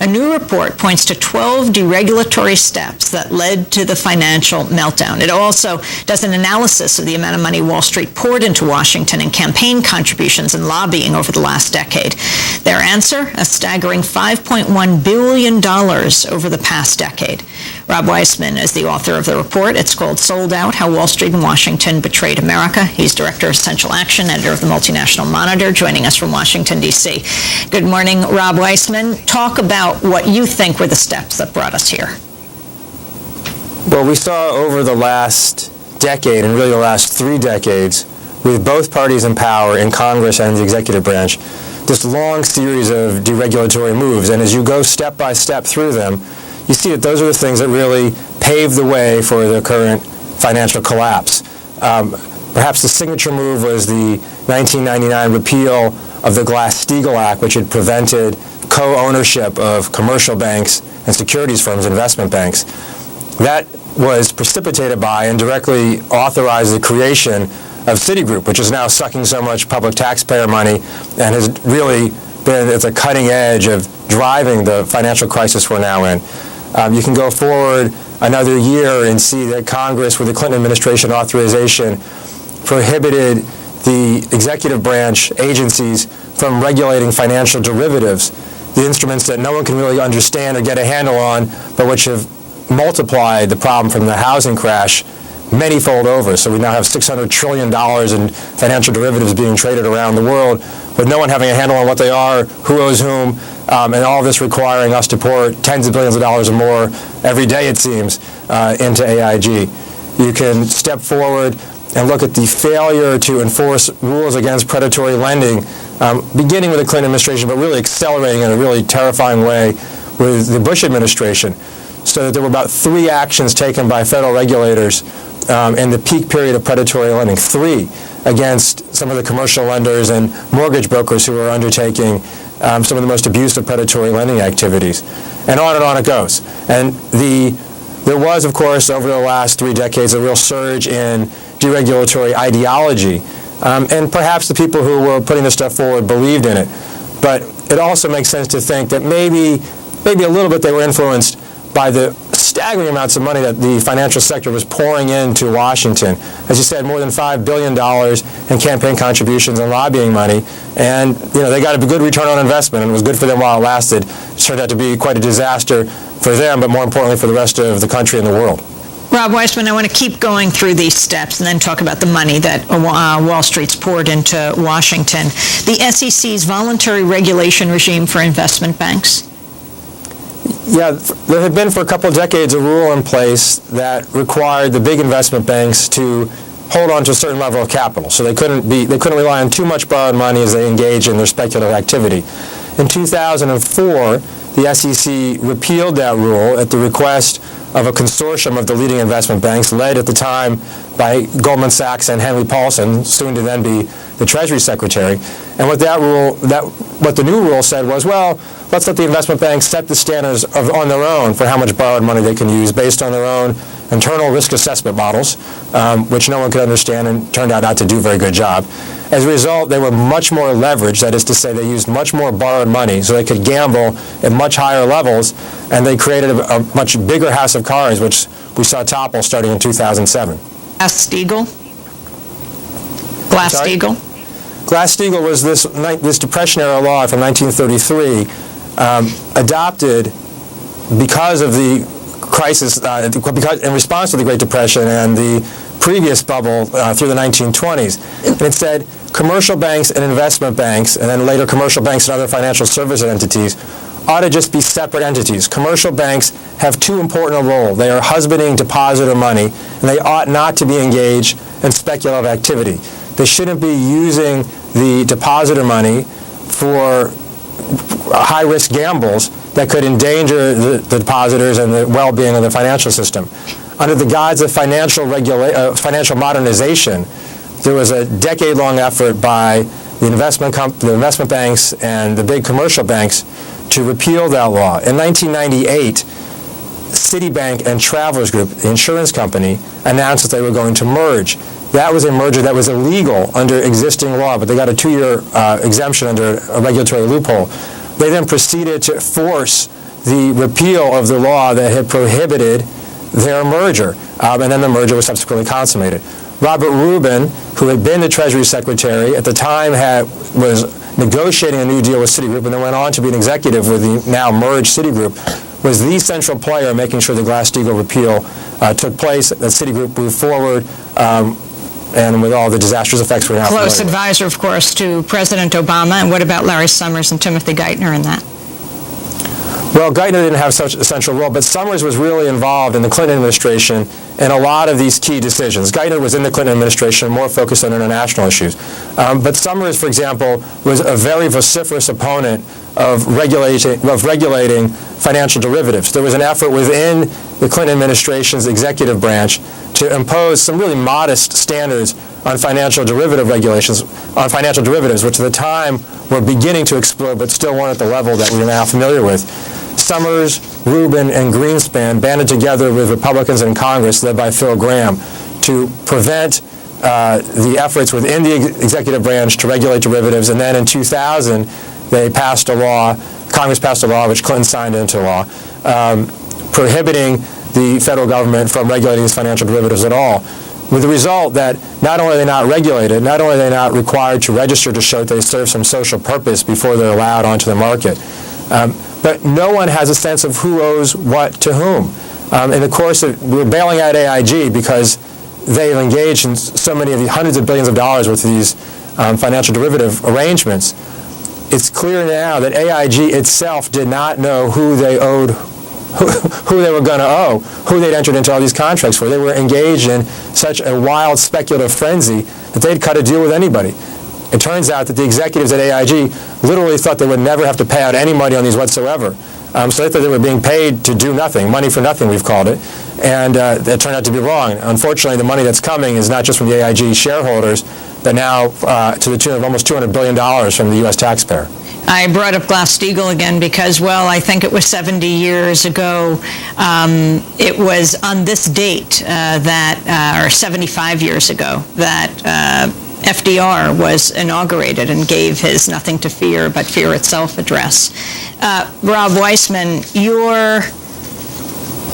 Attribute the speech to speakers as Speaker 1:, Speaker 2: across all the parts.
Speaker 1: A new report points to 12 deregulatory steps that led to the financial meltdown. It also does an analysis of the amount of money Wall Street poured into Washington in campaign contributions and lobbying over the last decade. Their answer, a staggering $5.1 billion over the past decade. Rob Weissman is the author of the report. It's called Sold Out: How Wall Street and Washington Betrayed America. He's director of Central Action, editor of the Multinational Monitor, joining us from Washington, D.C. Good morning, Rob Weissman. Talk about what you think were the steps that brought us here.
Speaker 2: Well, we saw over the last decade, and really the last 3 decades, with both parties in power in Congress and the executive branch, this long series of deregulatory moves. And as you go step by step through them, you see that those are the things that really paved the way for the current financial collapse. Perhaps the signature move was the 1999 repeal of the Glass-Steagall Act, which had prevented co-ownership of commercial banks and securities firms, investment banks. That was precipitated by and directly authorized the creation of Citigroup, which is now sucking so much public taxpayer money and has really been at the cutting edge of driving the financial crisis we're now in. You can go forward another year and see that Congress, with the Clinton administration authorization, prohibited the executive branch agencies from regulating financial derivatives, the instruments that no one can really understand or get a handle on, but which have multiplied the problem from the housing crash many-fold over. So we now have $600 trillion in financial derivatives being traded around the world, with no one having a handle on what they are, who owes whom, and all of this requiring us to pour tens of billions of dollars or more every day, it seems, into AIG. You can step forward and look at the failure to enforce rules against predatory lending, beginning with the Clinton administration, but really accelerating in a really terrifying way with the Bush administration. So that there were about 3 actions taken by federal regulators in the peak period of predatory lending, 3 against some of the commercial lenders and mortgage brokers who are undertaking some of the most abusive predatory lending activities. And on it goes. And there was, of course, over the last 3 decades, a real surge in deregulatory ideology. And perhaps the people who were putting this stuff forward believed in it. But it also makes sense to think that maybe a little bit they were influenced by the staggering amounts of money that the financial sector was pouring into Washington. As you said, more than $5 billion in campaign contributions and lobbying money. And they got a good return on investment, and it was good for them while it lasted. It turned out to be quite a disaster for them, but more importantly for the rest of the country and the world.
Speaker 1: Rob Weissman, I want to keep going through these steps and then talk about the money that Wall Street's poured into Washington. The SEC's voluntary regulation regime for investment banks.
Speaker 2: Yeah, there had been for a couple of decades a rule in place that required the big investment banks to hold on to a certain level of capital. So they couldn't rely on too much borrowed money as they engage in their speculative activity. In 2004, the SEC repealed that rule at the request of a consortium of the leading investment banks, led at the time by Goldman Sachs and Henry Paulson, soon to then be the Treasury Secretary. And what the new rule said was, well, let's let the investment banks set the standards on their own for how much borrowed money they can use based on their own internal risk assessment models, which no one could understand and turned out not to do a very good job. As a result, they were much more leveraged, that is to say they used much more borrowed money so they could gamble at much higher levels, and they created a much bigger house of cards, which we saw topple starting in 2007.
Speaker 1: Glass-Steagall?
Speaker 2: Glass-Steagall was this Depression-era law from 1933, adopted because of the crisis, in response to the Great Depression and the previous bubble through the 1920s. And it said commercial banks and investment banks, and then later commercial banks and other financial service entities, ought to just be separate entities. Commercial banks have 2 important roles. They are husbanding depositor money, and they ought not to be engaged in speculative activity. They shouldn't be using the depositor money for high-risk gambles that could endanger the depositors and the well-being of the financial system. Under the guise of financial modernization, there was a decade-long effort by the investment banks and the big commercial banks to repeal that law. In 1998, Citibank and Travelers Group, the insurance company, announced that they were going to merge. That was a merger that was illegal under existing law, but they got a 2-year exemption under a regulatory loophole. They then proceeded to force the repeal of the law that had prohibited their merger, and then the merger was subsequently consummated. Robert Rubin, who had been the Treasury Secretary at the time, was negotiating a new deal with Citigroup, and then went on to be an executive with the now merged Citigroup, was the central player in making sure the Glass-Steagall repeal took place, that Citigroup moved forward, and with all the disastrous effects we're now familiar with.
Speaker 1: Close advisor, of course, to President Obama. And what about Larry Summers and Timothy Geithner in that?
Speaker 2: Well, Geithner didn't have such a central role, but Summers was really involved in the Clinton administration in a lot of these key decisions. Geithner was in the Clinton administration, more focused on international issues. But Summers, for example, was a very vociferous opponent of regulating financial derivatives. There was an effort within the Clinton administration's executive branch to impose some really modest standards on financial derivative regulations, on financial derivatives, which at the time were beginning to explode, but still weren't at the level that we're now familiar with. Summers, Rubin, and Greenspan banded together with Republicans in Congress, led by Phil Gramm, to prevent the efforts within the executive branch to regulate derivatives. And then in 2000, they passed a law, Congress passed a law, which Clinton signed into law, prohibiting the federal government from regulating these financial derivatives at all, with the result that not only are they not regulated, not only are they not required to register to show that they serve some social purpose before they're allowed onto the market, but no one has a sense of who owes what to whom. In the course of, we're bailing out AIG because they've engaged in so many of the hundreds of billions of dollars worth of these financial derivative arrangements. It's clear now that AIG itself did not know who they owed, who they were going to owe, who they'd entered into all these contracts for. They were engaged in such a wild speculative frenzy that they'd cut a deal with anybody. It turns out that the executives at AIG literally thought they would never have to pay out any money on these whatsoever. So they thought they were being paid to do nothing, money for nothing, we've called it. And that turned out to be wrong. Unfortunately, the money that's coming is not just from the AIG shareholders, but now to the tune of almost $200 billion from the U.S. taxpayer.
Speaker 1: I brought up Glass-Steagall again because, well, I think it was 70 years ago. It was on this date or 75 years ago, that FDR was inaugurated and gave his Nothing to Fear But Fear Itself address. Rob Weissman, your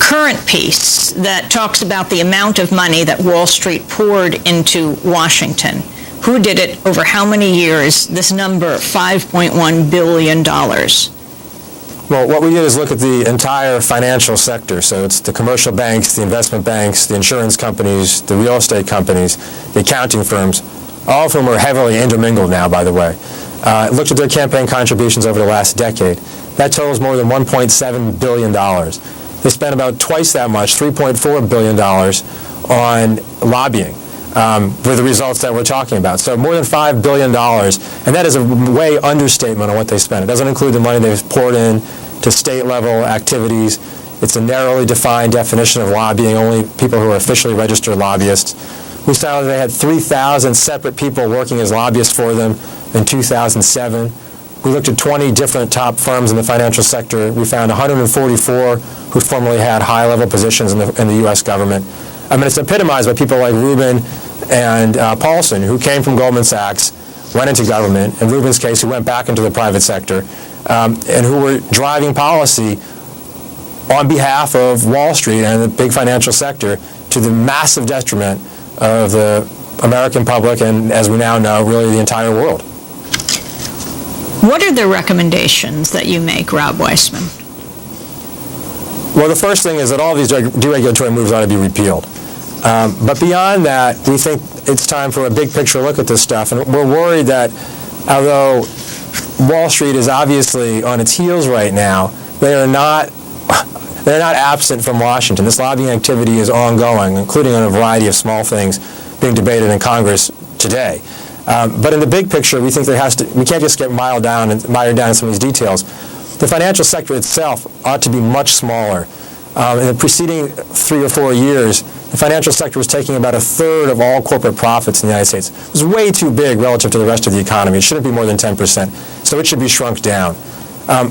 Speaker 1: current piece that talks about the amount of money that Wall Street poured into Washington, who did it, over how many years, this number, $5.1 billion?
Speaker 2: Well, what we did is look at the entire financial sector. So it's the commercial banks, the investment banks, the insurance companies, the real estate companies, the accounting firms, all of whom are heavily intermingled now, by the way. Looked at their campaign contributions over the last decade. That totals more than $1.7 billion. They spent about twice that much, $3.4 billion, on lobbying. With the results that we're talking about. So more than $5 billion, and that is a way understatement on what they spent. It doesn't include the money they've poured in to state-level activities. It's a narrowly defined definition of lobbying, only people who are officially registered lobbyists. We saw that they had 3,000 separate people working as lobbyists for them in 2007. We looked at 20 different top firms in the financial sector. We found 144 who formerly had high-level positions in the U.S. government. I mean, it's epitomized by people like Rubin and Paulson, who came from Goldman Sachs, went into government, in Rubin's case, who went back into the private sector, and who were driving policy on behalf of Wall Street and the big financial sector to the massive detriment of the American public and, as we now know, really the entire world.
Speaker 1: What are the recommendations that you make, Rob Weissman?
Speaker 2: Well, the first thing is that all these deregulatory moves ought to be repealed. But beyond that, we think it's time for a big picture look at this stuff. And we're worried that although Wall Street is obviously on its heels right now, they're not absent from Washington. This lobbying activity is ongoing, including on a variety of small things being debated in Congress today. But in the big picture, we think we can't just get mired down in some of these details. The financial sector itself ought to be much smaller. In the preceding 3 or 4 years, the financial sector was taking about a third of all corporate profits in the United States. It was way too big relative to the rest of the economy. It shouldn't be more than 10%, so it should be shrunk down.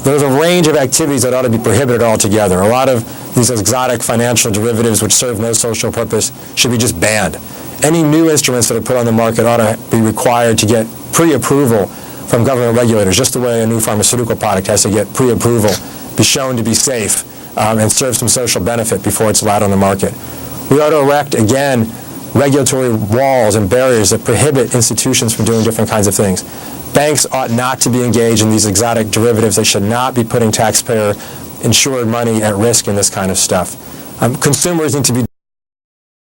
Speaker 2: There's a range of activities that ought to be prohibited altogether. A lot of these exotic financial derivatives which serve no social purpose should be just banned. Any new instruments that are put on the market ought to be required to get pre-approval from government regulators, just the way a new pharmaceutical product has to get pre-approval be shown to be safe and serve some social benefit before it's allowed on the market. We ought to erect, again, regulatory walls and barriers that prohibit institutions from doing different kinds of things. Banks ought not to be engaged in these exotic derivatives. They should not be putting taxpayer-insured money at risk in this kind of stuff. Consumers need to be